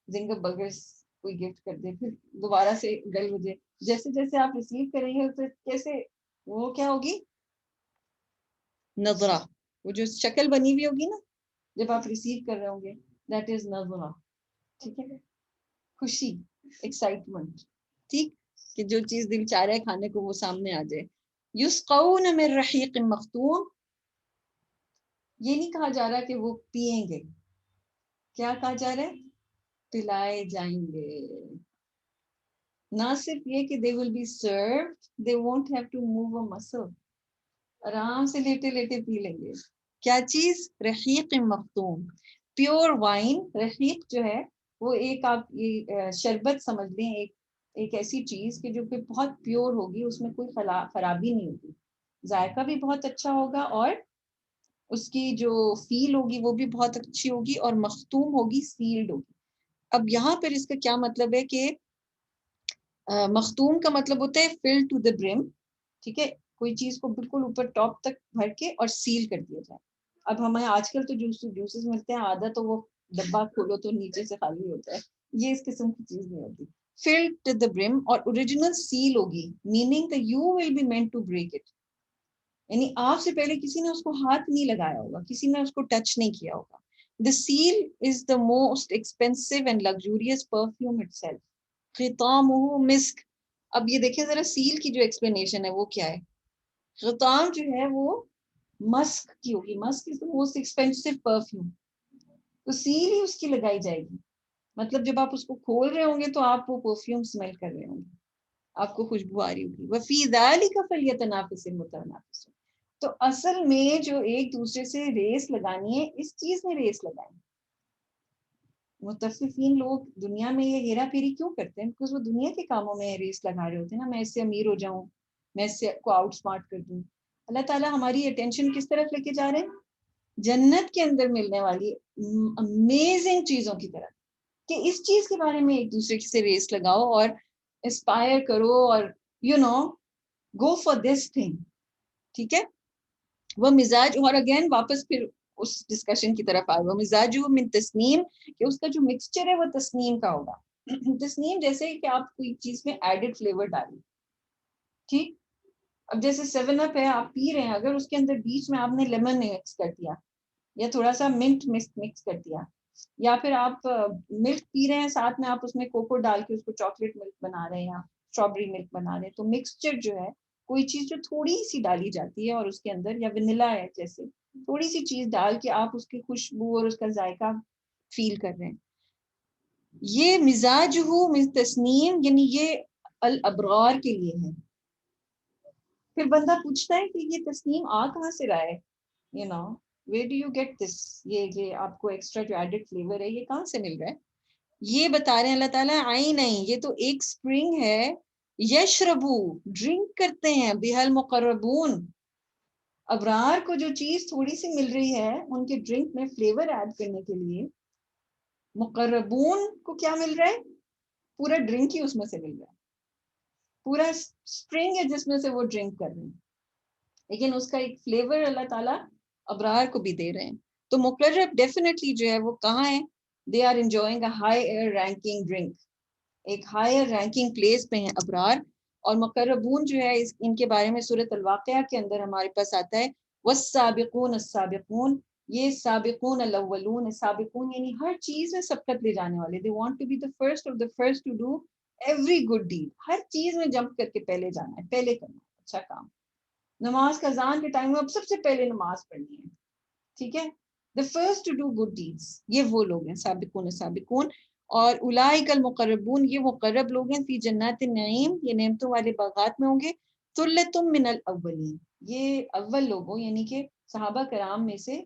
زنگر برگرز کوئی گفٹ کر دے, پھر دوبارہ سے بیل بجے. جیسے جیسے آپ ریسیو کریں گے تو کیسے وہ کیا ہوگی, نظرہ, وہ جو شکل بنی ہوئی ہوگی نا جب آپ ریسیو کر رہے ہوں گے, دیٹ از نظرہ. ٹھیک ہے, خوشی, ایکسائٹمنٹ, ٹھیک, کہ جو چیز دل چاہ رہا ہے کھانے کو وہ سامنے آ جائے. یسقون من رحیق مختوم, یہ نہیں کہا جا رہا کہ وہ پیئیں گے, کیا کہا جا رہا ہے, پلائے جائیں گے. نہ صرف یہ کہ they will be served, they won't have to move a muscle, آرام سے لیٹے لیٹے پی لیں گے. کیا چیز؟ رحیق مختوم, پیور وائن. رحیق جو ہے وہ ایک آپ یہ شربت سمجھ لیں, ایک ایسی چیز کہ جو کہ بہت پیور ہوگی, اس میں کوئی خرابی نہیں ہوگی, ذائقہ بھی بہت اچھا ہوگا اور اس کی جو فیل ہوگی وہ بھی بہت اچھی ہوگی, اور مختوم ہوگی, سیلڈ ہوگی. اب یہاں پر اس کا کیا مطلب ہے کہ مختوم کا مطلب ہوتا ہے فل ٹو دا برم, ٹھیک ہے, کوئی چیز کو بالکل اوپر ٹاپ تک بھر کے اور سیل کر دیا جائے. اب ہمیں آج کل تو جوسز ملتے ہیں, آدھا تو وہ ڈبہ کھولو تو نیچے سے خالی ہوتا ہے, یہ اس قسم کی چیز نہیں ہوتی. فل ٹو دا برم, اور اوریجنل سیل ہوگی, meaning that you will be meant to break it. یعنی آپ سے پہلے کسی نے اس کو ہاتھ نہیں لگایا ہوگا, کسی نے اس کو ٹچ نہیں کیا ہوگا. The seal is the most expensive and luxurious perfume itself. ختامہ مسک. اب یہ دیکھیں ذرا سیل کی جو ایکسپلینیشن ہے وہ کیا ہے. ختام جو ہے وہ مسک کی ہوگی, مسک از the most expensive perfume, تو سیل ہی اس کی لگائی جائے گی. مطلب جب آپ اس کو کھول رہے ہوں گے تو آپ وہ پرفیوم اسمیل کر رہے ہوں گے, آپ کو خوشبو آ رہی ہوگی. وفی ذالک فلیتنافس المتنافسون. تو اصل میں جو ایک دوسرے سے ریس لگانی ہے, اس چیز میں ریس لگائیں. متفقین لوگ دنیا میں یہ ہیرا پھیری کیوں کرتے ہیں؟ بیکاز وہ دنیا کے کاموں میں ریس لگا رہے ہوتے ہیں نا, میں اس سے امیر ہو جاؤں, میں اس سے کو آؤٹ اسمارٹ کر دوں. اللہ تعالیٰ ہماری اٹینشن کس طرف لے کے جا رہے ہیں؟ جنت کے اندر ملنے والی امیزنگ چیزوں کی طرف, کہ اس چیز کے بارے میں ایک دوسرے سے ریس لگاؤ اور انسپائر کرو, اور گو فار دس تھنگ. ٹھیک ہے, وہ مزاج, اور اگین واپس پھر اس ڈسکشن کی طرف آئے, وہ مزاج من تسنیم, کہ اس کا جو مکسچر ہے وہ تسنیم کا ہوگا. تسنیم جیسے کہ آپ کوئی چیز میں ایڈڈ فلیور ڈالیں, ٹھیک. اب جیسے 7 اپ ہے, آپ پی رہے ہیں, اگر اس کے اندر بیچ میں آپ نے لیمن مکس کر دیا, یا تھوڑا سا منٹ مکس کر دیا, یا پھر آپ ملک پی رہے ہیں ساتھ میں آپ اس میں کوکو ڈال کے اس کو چاکلیٹ ملک بنا رہے ہیں, یا اسٹرابیری ملک بنا رہے ہیں, تو مکسچر جو ہے کوئی چیز جو تھوڑی سی ڈالی جاتی ہے اور اس کے اندر, یا ونیلا ہے جیسے, تھوڑی سی چیز ڈال کے آپ اس کی خوشبو اور اس کا ذائقہ فیل کر رہے ہیں. یہ مزاج ہو تسنیم, یعنی یہ الابرار کے لیے ہے. پھر بندہ پوچھتا ہے کہ یہ تسنیم آ کہاں سے رہا ہے, where do you get this, یہ آپ کو ایکسٹرا جو ایڈڈ فلیور ہے یہ کہاں سے مل رہا ہے. یہ بتا رہے ہیں اللہ تعالیٰ, آئی نہیں, یہ تو ایک سپرنگ ہے. یشربو, ڈرنک کرتے ہیں, بہل مقربون, ابرار کو جو چیز تھوڑی سی مل رہی ہے ان کے ڈرنک میں فلیور ایڈ کرنے کے لیے, مقربون کو کیا مل رہا ہے؟ پورا ڈرنک ہی اس میں سے مل رہا ہے, پورا سپرنگ ہے جس میں سے وہ ڈرنک کر رہے ہیں, لیکن اس کا ایک فلیور اللہ تعالیٰ ابرار کو بھی دے رہے ہیں. تو مقرب ڈیفینیٹلی جو ہے وہ کہاں ہے؟ They are enjoying a higher ranking drink, ایک ہائر رینکنگ پلیس پہ ہیں ابرار. اور مقربون جو ہے ان کے بارے میں سورۃ الواقعہ کے اندر ہمارے پاس آتا ہے والسابقون السابقون، یہ سابقون الاولون. سابقون یعنی ہر چیز میں سبقت لے جانے والے. they want to be the first of the first to do every good deed. ہر چیز میں جمپ کر کے پہلے جانا ہے، پہلے کرنا ہے اچھا کام. نماز کا اذان کے ٹائم میں اب سب سے پہلے نماز پڑھنی ہے، ٹھیک ہے. the first to do good deeds، یہ وہ لوگ ہیں سابقون سابقون. اور اولئک المقربون، یہ مقرب لوگ ہیں، فی جنات النعیم، یہ نعمتوں والے باغات میں ہوں گے. ثلۃ من الاولین، یہ اول لوگوں یعنی کہ صحابہ کرام میں سے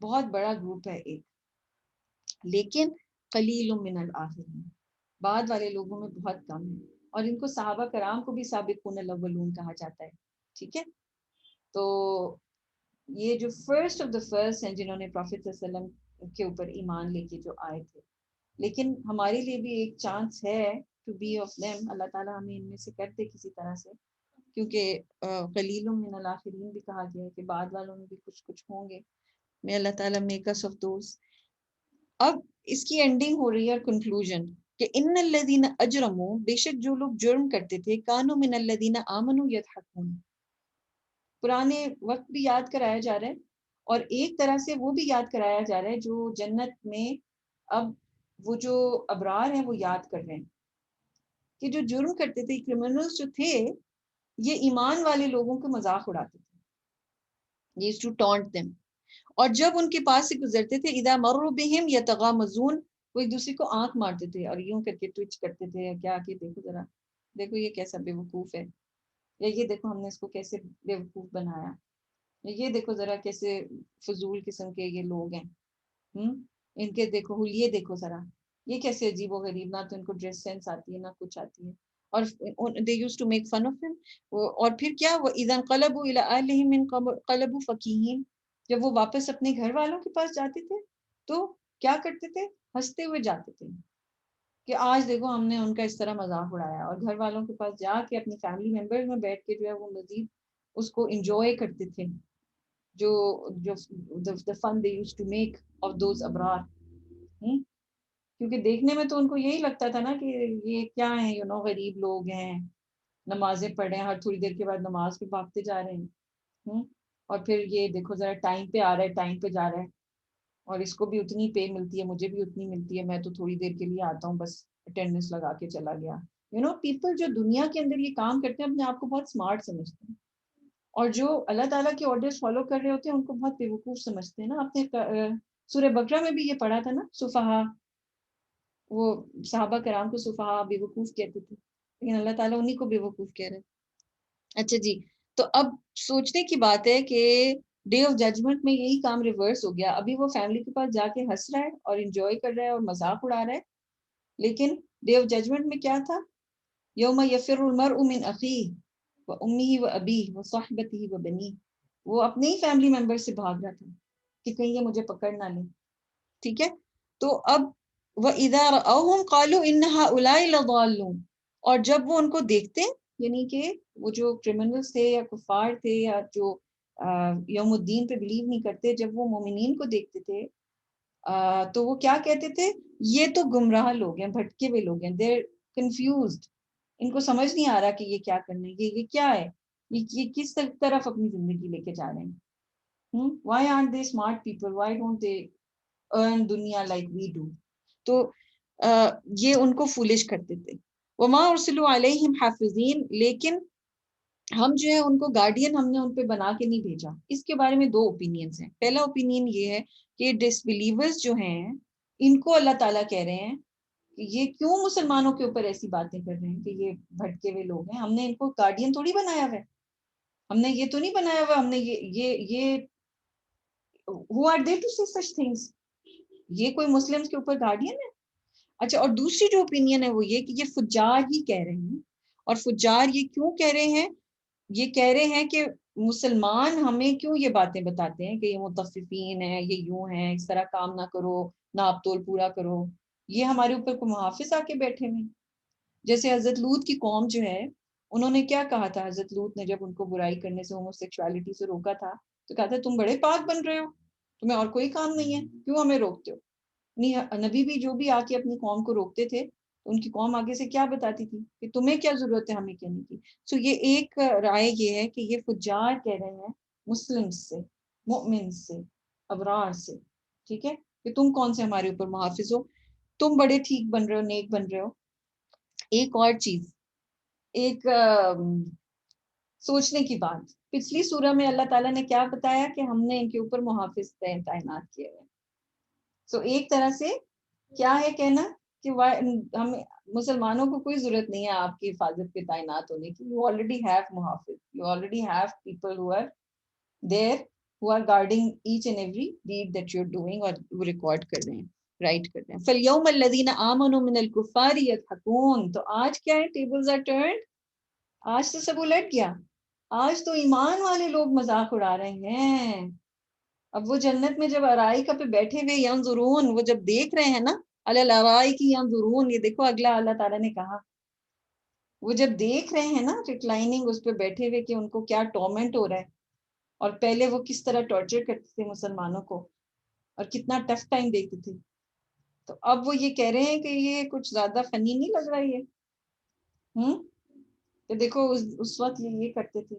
بہت بڑا گروپ ہے ایک. لیکن قلیل من الآخرین، بعد والے لوگوں میں بہت کم ہے. اور ان کو صحابہ کرام کو بھی سابقون الاولون کہا جاتا ہے، ٹھیک ہے. تو یہ جو فرسٹ آف دا فرسٹ ہیں جنہوں نے پروفیٹ صلی اللہ علیہ وسلم کے اوپر ایمان لے کے جو آئے تھے. لیکن ہمارے لیے بھی ایک چانس ہے ٹو بی آف دیم. اللہ تعالیٰ ہمیں ان میں سے کر دے کسی طرح سے، کیونکہ قلیل من الاخرین بھی کہا گیا ہے کہ بعد والوں میں بھی کچھ کچھ ہوں گے. میں اللہ تعالیٰ میک اس آف دوز. اب اس کی اینڈنگ ہو رہی ہے کنکلوژن کہ ان الذین اجرموا، بے شک جو لوگ جرم کرتے تھے، کانوا من الذین آمنوا یضحکون. پرانے وقت بھی یاد کرایا جا رہا ہے اور ایک طرح سے وہ بھی یاد کرایا جا رہا ہے جو جنت میں اب وہ جو ابرار ہیں وہ یاد کر رہے ہیں کہ جو جرم کرتے تھے، کرمنلز جو تھے، یہ ایمان والے لوگوں کو مذاق اڑاتے تھے. used to taunt them. اور جب ان کے پاس سے گزرتے تھے، اذا مروا بهم یتغامزون، وہ ایک دوسرے کو آنکھ مارتے تھے اور یوں کر کے ٹوچ کرتے تھے، کیا کہ دیکھو ذرا، دیکھو یہ کیسا بے وقوف ہے، یا یہ دیکھو ہم نے اس کو کیسے بے وقوف بنایا، یا یہ دیکھو ذرا کیسے فضول قسم کے یہ لوگ ہیں، ان کے دیکھو حلیے دیکھو ذرا، یہ کیسے عجیب و غریب، نہ تو ان کو ڈریس سینس آتی ہے نہ کچھ آتی ہے. اور they used to make fun of him. اور پھر کیا، وَإِذَا انقلبوا إِلَىٰ أَهْلِهِمْ انقلبوا فَكِهِينَ، جب وہ واپس اپنے گھر والوں کے پاس جاتے تھے تو کیا کرتے تھے؟ ہنستے ہوئے جاتے تھے کہ آج دیکھو ہم نے ان کا اس طرح مذاق اڑایا. اور گھر والوں کے پاس جا کے اپنی فیملی ممبرز میں بیٹھ کے جو ہے وہ مزید اس کو انجوائے کرتے تھے، جو the fun they used to make of those ابرار. کیونکہ دیکھنے میں تو ان کو یہی لگتا تھا نا کہ یہ کیا ہیں، غریب لوگ ہیں، نمازیں پڑھ رہے ہیں، ہر تھوڑی دیر کے بعد نماز پہ بھاگتے جا رہے ہیں، اور پھر یہ دیکھو ذرا ٹائم پہ آ رہا ہے، ٹائم پہ جا رہا ہے، اور اس کو بھی اتنی پے ملتی ہے، مجھے بھی اتنی ملتی ہے، میں تو تھوڑی دیر کے لیے آتا ہوں بس اٹینڈنس لگا کے چلا گیا. پیپل جو دنیا کے اندر یہ کام کرتے ہیں اپنے آپ کو بہت اسمارٹ سمجھتے ہیں، اور جو اللہ تعالیٰ کے آرڈرز فالو کر رہے ہوتے ہیں ان کو بہت بے وقوف سمجھتے ہیں نا. آپ نے سورہ بقرہ میں بھی یہ پڑھا تھا نا، سفہا، وہ صحابہ کرام کو سفہا بے وقوف کہتے تھے، لیکن اللہ تعالیٰ انہی کو بے وقوف کہہ رہے ہیں. اچھا جی، تو اب سوچنے کی بات ہے کہ ڈے آف ججمنٹ میں یہی کام ریورس ہو گیا. ابھی وہ فیملی کے پاس جا کے ہنس رہا ہے اور انجوائے کر رہا ہے اور مذاق اڑا رہا ہے، لیکن ڈے آف ججمنٹ میں کیا تھا؟ یوم یفر المرء من اخیہ و امہ و ابیہ و صحبتہ و بنیہ، وہ اپنے ہی فیملی ممبر سے بھاگ رہا تھا کہ کہیں یہ مجھے پکڑ نہ لیں. ٹھیک ہے، تو اب وَإِذَا رَأَوْهُمْ قَالُوا إِنَّ هَؤُلَاءِ لَضَالُّونَ، اور جب وہ ان کو دیکھتے ہیں، یعنی کہ وہ جو کرمنلز تھے یا کفار تھے یا جو یوم الدین پہ بلیو نہیں کرتے، جب وہ مومنین کو دیکھتے تھے تو وہ کیا کہتے تھے؟ یہ تو گمراہ لوگ ہیں، بھٹکے ہوئے لوگ ہیں، they're confused، ان کو سمجھ نہیں آ رہا کہ یہ کیا کرنا ہے، یہ کیا ہے، یہ کس طرف اپنی زندگی لے کے جا رہے ہیں. why aren't they smart people, why don't they earn دنیا like we do. تو یہ ان کو فولش کرتے تھے. وما ارسلوا علیہم حافظین، لیکن ہم جو ہے ان کو گارڈین ہم نے ان پہ بنا کے نہیں بھیجا. اس کے بارے میں دو اوپینینز ہیں. پہلا اوپینین یہ ہے کہ ڈس بلیورز جو ہیں ان کو اللہ تعالیٰ کہہ رہے ہیں کہ یہ کیوں مسلمانوں کے اوپر ایسی باتیں کر رہے ہیں کہ یہ بھٹکے ہوئے لوگ ہیں، ہم نے ان کو گارڈین تھوڑی بنایا ہوا ہے، ہم نے یہ تو نہیں بنایا ہوا، ہم نے یہ who are they to say such things، یہ کوئی مسلمز کے اوپر گارڈین ہے. اچھا، اور دوسری جو اوپینین ہے وہ یہ کہ یہ فجار ہی کہہ رہے ہیں. اور فجار یہ کیوں کہہ رہے ہیں؟ یہ کہہ رہے ہیں کہ مسلمان ہمیں کیوں یہ باتیں بتاتے ہیں کہ یہ متفقین ہیں، یہ یوں ہیں، اس طرح کام نہ کرو، ناپ تول پورا کرو، یہ ہمارے اوپر کو محافظ آ کے بیٹھے ہوئے. جیسے حضرت لوط کی قوم جو ہے، انہوں نے کیا کہا تھا؟ حضرت لوط نے جب ان کو برائی کرنے سے، ہومو سیکشوالٹی سے روکا تھا، تو کہا تھا تم بڑے پاک بن رہے ہو، تمہیں اور کوئی کام نہیں ہے، کیوں ہمیں روکتے ہو؟ نبی بھی جو بھی آ کے اپنی قوم کو روکتے تھے ان کی قوم آگے سے کیا بتاتی تھی کہ تمہیں کیا ضرورت ہے ہمیں کہنے کی. سو یہ ایک رائے یہ ہے کہ یہ فجار کہہ رہے ہیں مسلم سے، مؤمن سے، ابرار سے، ٹھیک ہے، کہ تم کون سے ہمارے اوپر محافظ ہو، تم بڑے ٹھیک بن رہے ہو، نیک بن رہے ہو. ایک اور چیز، ایک سوچنے کی بات، پچھلی سورہ میں اللہ تعالیٰ نے کیا بتایا کہ ہم نے ان کے اوپر محافظ تعینات کیے ہوئے. سو ایک طرح سے کیا ہے کہنا کہ ہم مسلمانوں کو کوئی ضرورت نہیں ہے آپ کی حفاظت پہ تعینات ہونے کی. یو آلریڈی ہیو محافظ، you already have people who are there who are guarding each and every deed that you're doing اور وہ ریکارڈ کر رہے ہیں، رائٹ کر رہے ہیں. فَالْيَوْمَ الَّذِينَ آمَنُوا مِنَ الْكُفَّارِ يَضْحَكُونَ. تو آج کیا ہے، tables are turned، آج تو سب الٹ گیا، آج تو ایمان والے لوگ مذاق اڑا رہے ہیں. اب وہ جنت میں جب ارائک پہ بیٹھے ہوئے ینظرون، وہ جب دیکھ رہے ہیں نا، علی الارائک ینظرون، یہ دیکھو اگلا اللہ تعالیٰ نے کہا، وہ جب دیکھ رہے ہیں نا ریکلائننگ اس پہ بیٹھے ہوئے کہ ان کو کیا ٹورمنٹ ہو رہا ہے، اور پہلے وہ کس طرح ٹارچر کرتے تھے مسلمانوں کو اور کتنا ٹف ٹائم دیتے تھے، تو اب وہ یہ کہہ رہے ہیں کہ یہ کچھ زیادہ فنی نہیں لگ رہا ہے کہ دیکھو اس وقت یہ کرتے تھے.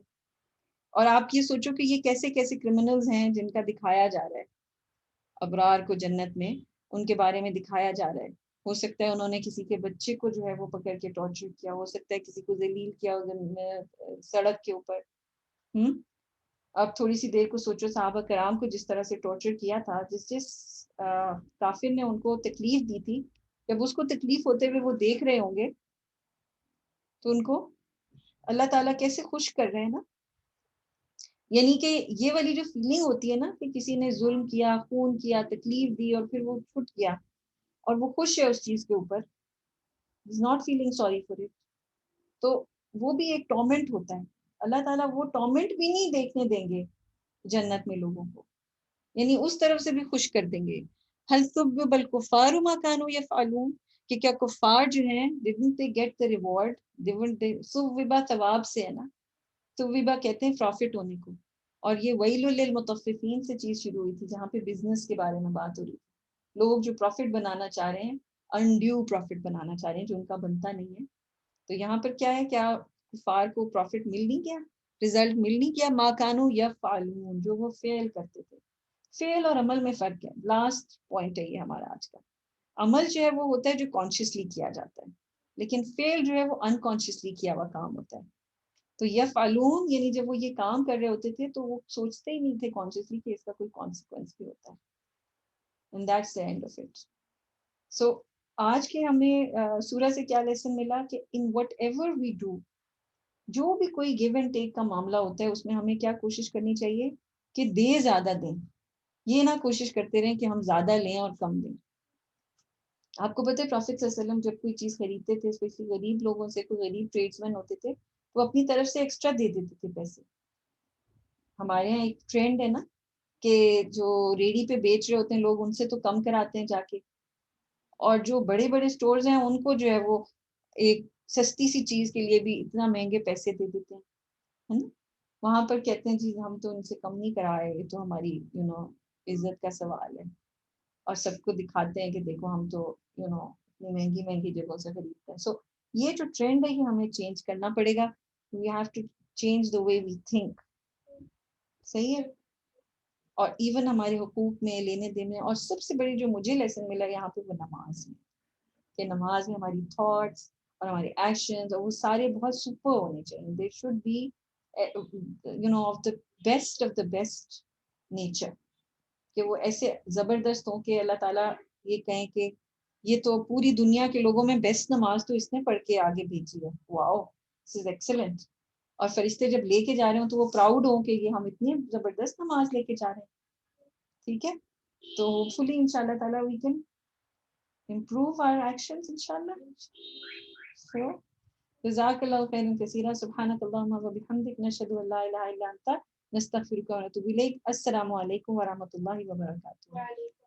اور آپ یہ سوچو کہ یہ کیسے کیسے کرمنلز ہیں جن کا دکھایا جا رہا ہے، ابرار کو جنت میں ان کے بارے میں دکھایا جا رہا ہے. ہو سکتا ہے انہوں نے کسی کے بچے کو جو ہے وہ پکڑ کے ٹارچر کیا، ہو سکتا ہے کسی کو ذلیل کیا سڑک کے اوپر. اب تھوڑی سی دیر کو سوچو صحابہ کرام کو جس طرح سے ٹارچر کیا تھا، جس کافر نے ان کو تکلیف دی تھی، جب اس کو تکلیف ہوتے ہوئے وہ دیکھ رہے ہوں گے تو ان کو اللہ تعالیٰ کیسے خوش کر رہے ہیں نا. یعنی کہ یہ والی جو فیلنگ ہوتی ہے نا کہ کسی نے ظلم کیا، خون کیا، تکلیف دی اور پھر وہ چھٹ گیا اور وہ خوش ہے اس چیز کے اوپر، is not feeling sorry for it, تو وہ بھی ایک ٹورمنٹ ہوتا ہے. اللہ تعالیٰ وہ ٹورمنٹ بھی نہیں دیکھنے دیں گے جنت میں لوگوں کو، یعنی اس طرف سے بھی خوش کر دیں گے. هل ثوب الكفار ما كانوا يفعلون، کہ کیا کفار جو ہیں didn't they get the reward، didn't they، ثوبہ ثواب سے ہے نا، ثوبہ کہتے ہیں پروفٹ ہونے کو. اور یہ ویل للمطففین سے چیز شروع ہوئی تھی جہاں پہ بزنس کے بارے میں بات ہو رہی تھی. لوگ جو پروفٹ بنانا چاہ رہے ہیں، انڈیو پروفٹ بنانا چاہ رہے ہیں جو ان کا بنتا نہیں ہے. تو یہاں پر کیا ہے، کیا کفار کو پروفٹ مل نہیں گیا، رزلٹ مل نہیں گیا، ما کانوا یفعلون، جو وہ فعل کرتے تھے. فعل اور عمل میں فرق ہے، لاسٹ پوائنٹ ہے یہ ہمارا آج کا. عمل جو ہے وہ ہوتا ہے جو کانشیسلی کیا جاتا ہے، لیکن فعل جو ہے وہ انکانشیسلی کیا ہوا کام ہوتا ہے. تو یفعلون یعنی جب وہ یہ کام کر رہے ہوتے تھے تو وہ سوچتے ہی نہیں تھے کانشیسلی کہ اس کا کوئی کانسیکوینس بھی ہوتا ہے. And that's the end of it. So آج کے ہمیں سورہ سے کیا لیسن ملا کہ in whatever we do، جو بھی کوئی گیو اینڈ ٹیک کا معاملہ ہوتا ہے اس میں ہمیں کیا کوشش کرنی چاہیے کہ دے زیادہ دیں، یہ نہ کوشش کرتے رہیں کہ ہم زیادہ لیں اور کم دیں. آپ کو پتہ ہے پروفیٹ صلی اللہ علیہ وسلم جب کوئی چیز خریدتے تھے، اسپیشلی غریب لوگوں سے، کوئی غریب ٹریڈس مین ہوتے تھے، وہ اپنی طرف سے ایکسٹرا دے دیتے تھے پیسے. ہمارے یہاں ایک ٹرینڈ ہے نا کہ جو ریڑھی پہ بیچ رہے ہوتے ہیں لوگ ان سے تو کم کراتے ہیں جا کے، اور جو بڑے بڑے سٹورز ہیں ان کو جو ہے وہ ایک سستی سی چیز کے لیے بھی اتنا مہنگے پیسے دے دیتے ہیں، ہے نا. وہاں پر کہتے ہیں جی ہم تو ان سے کم نہیں کرائے، یہ تو ہماری عزت کا سوال ہے، اور سب کو دکھاتے ہیں کہ دیکھو ہم تو اتنی مہنگی مہنگی جگہوں سے خریدتے ہیں. سو یہ جو ٹرینڈ ہے یہ ہمیں چینج کرنا پڑے گا. We have to change the way we think, صحیح ہے. اور ایون ہمارے حقوق میں، لینے دینے، اور سب سے بڑی جو مجھے لیسن ملا یہاں پہ وہ نماز میں، کہ نماز میں ہماری تھاٹس اور ہمارے ایکشنز اور وہ سارے بہت سپر ہونے چاہیے. They should be of the best nature, کہ وہ ایسے زبردست ہوں کہ اللہ تعالیٰ یہ کہیں کہ یہ تو پوری دنیا کے لوگوں میں بیسٹ نماز تو اس نے پڑھ کے آگے بھیجی ہے، واو دس از ایکسلنٹ. اور فرشتے جب لے کے جا رہے ہوں تو وہ پراؤڈ ہوں کہ یہ ہم اتنی زبردست نماز لے کے جا رہے ہیں. ٹھیک ہے، تو ہوپ فلی ان شاء اللہ تعالیٰ we can improve our actions ان شاء اللہ. سو جزاک اللہ خیرا کثیرا، سبحانک اللہم و بحمدک، نشہد ان لا الہ الا انت، نستغفرک و نتوب الیک. السلام علیکم ورحمۃ اللہ وبرکاتہ.